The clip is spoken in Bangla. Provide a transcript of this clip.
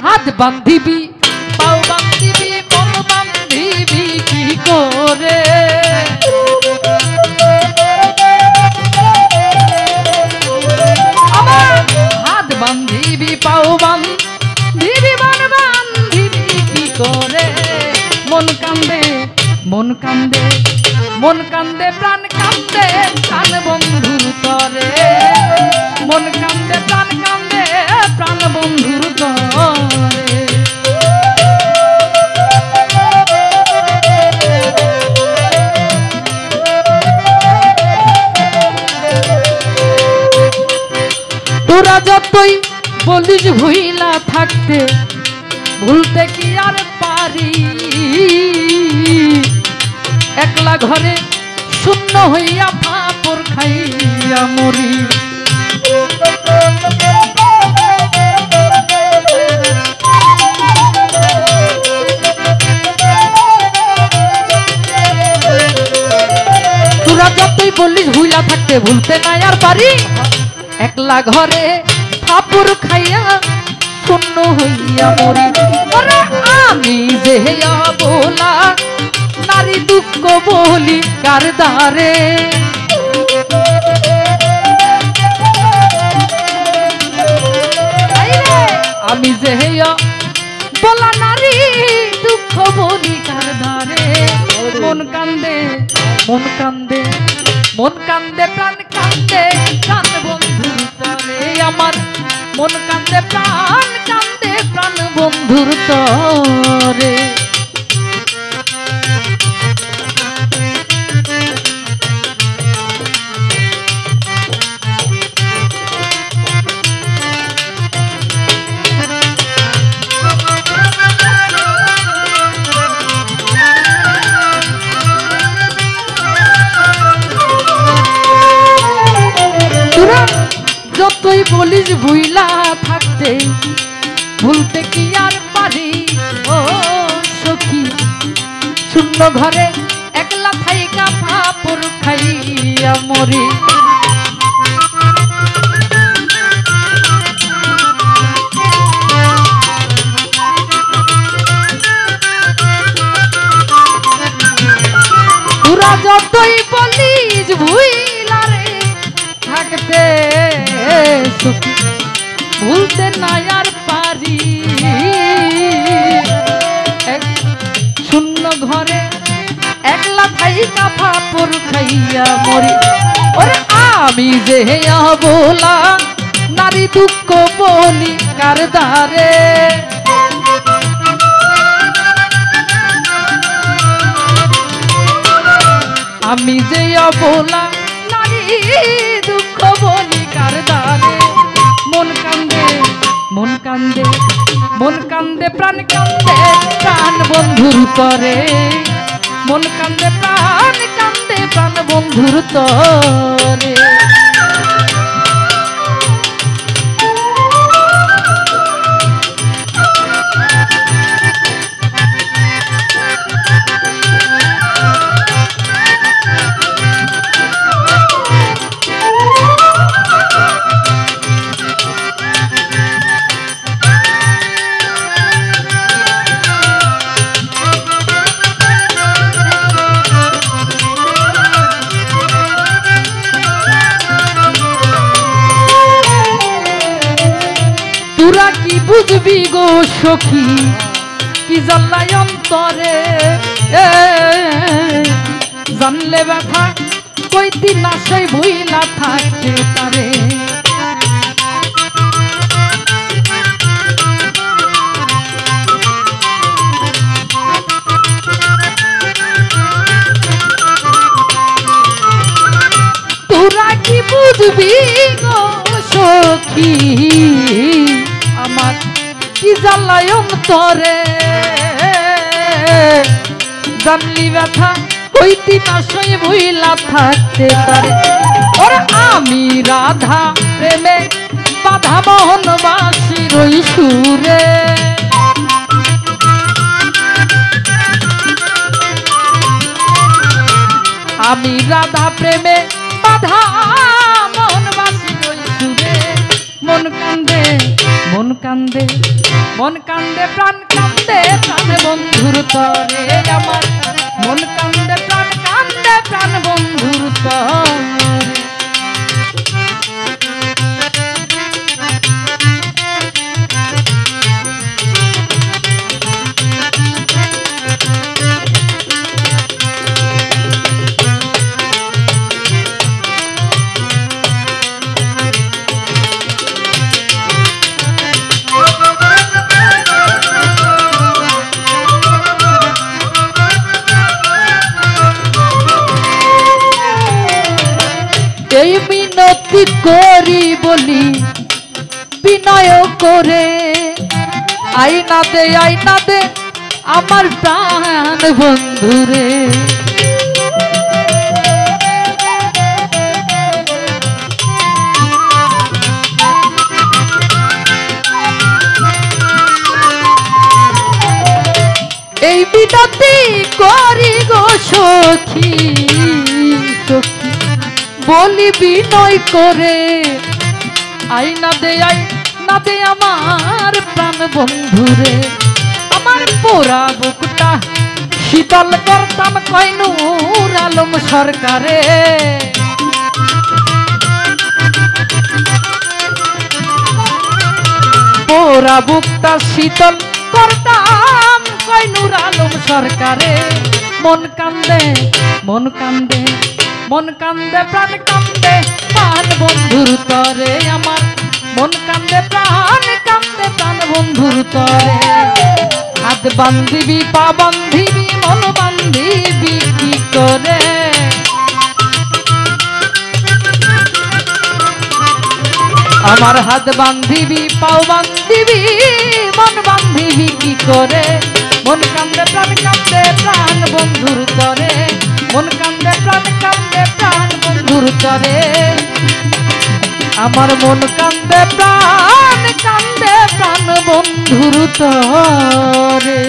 হাত বান্ধিবি পাও বান্ধিবি মন বান্ধিবি কি করে আমার হাত বান্ধিবি পাও বান্ধিবি মন বান্ধিবি কি করে মন কান্দে মন কান্দে মন কান্দে প্রাণ কান্দে প্রাণ বন্ধুর তরে মন কান্দে প্রাণ বন্ধুর তরে তোরা যতই বলিস ভুইলা থাকতে ভুলতে কি আর পারি একলা ঘরে শূন্য হইয়া ফাপড় খাইয়া মরি তোরা যতই বলিস ভুইলা থাকতে ভুলতে নাই আর পারি একলা ঘরে ফাপড় খাইয়া শূন্য হইয়া মরি আমি যে বলা নারী দুঃখ বলি কার দ্বারে আমি যে বলা নারী দুঃখ বলি কার দ্বারে মন কান্দে মন কান্দে মন কান্দে প্রাণ বন্ধুর তরে আমার মন কান্দে প্রাণ বন্ধুর তরে যতই বলিস ভুইলা থাকতে ভুলতে কি আর পারি ও সখী শূন্য ঘরে একলা থাইকা ফাপড় খাইয়া মরি তোরা যতই বলিস ভুইলা রে থাকতে ভুলতে নাই আর পারি শূন্য ঘরে একলা থাইকা ফাপড় খাইয়া মরি ওরে আমি যে বলা নারী দুঃখ বলি কার দ্বারে আমি যে বলা নারী দুঃখ বলি কার দ্বারে মন কান্দে মন কান্দে মন কান্দে প্রাণ বন্ধুর তরে মন কান্দে প্রাণ বন্ধুর তরে তোরা কি বুঝবি গো সখী কি জ্বালাই অন্তরে জানলে ব্যথা কইতি না সেই ভুইলা থাকতে পারে তোরা কি বুঝবি গো সখী আমার কি জ্বালাই অন্তরে জানলি ব্যথা কইতি না সই ভুইলা থাকতে পারে ওরে আমি রাধা প্রেমে বাধা মোহনবাসীর ওই সুরে আমি রাধা প্রেমে বাধা মোহনবাসীর ওই সুরে মন কান্দে কান্দে প্রাণ কান্দে প্রাণ বন্ধুর তরে আমার মন কান্দে প্রাণ বন্ধুর তরে। এই মিনতি করি বলি বিনয় করে আইনা দে আমার প্রাণ বন্ধুরে। এই মিনতি করি গো সখী সখী বলি বিনয় করে আইনা দে আমার প্রাণ বন্ধুরে। আমার পোড়া বুকটা শীতল করতাম কয় নূর আলম সরকারে। পোড়া বুকটা শীতল করতাম কয় নূর আলম সরকারে। মন কান্দে প্রাণ কান্দে প্রাণ বন্ধুর তরে আমার মন কান্দে প্রাণ বন্ধুর তরে। হাত বান্ধিবি পা বান্ধিবি মন বান্ধিবি কি করে। আমার হাত বান্ধিবি পাও বান্ধিবি মন বান্ধিবি কি করে। মন কান্দে প্রাণ বন্ধুর তরে মন কান্দে প্রাণ বন্ধুর তরে। আমার মন কান্দে প্রাণ বন্ধুর তরে।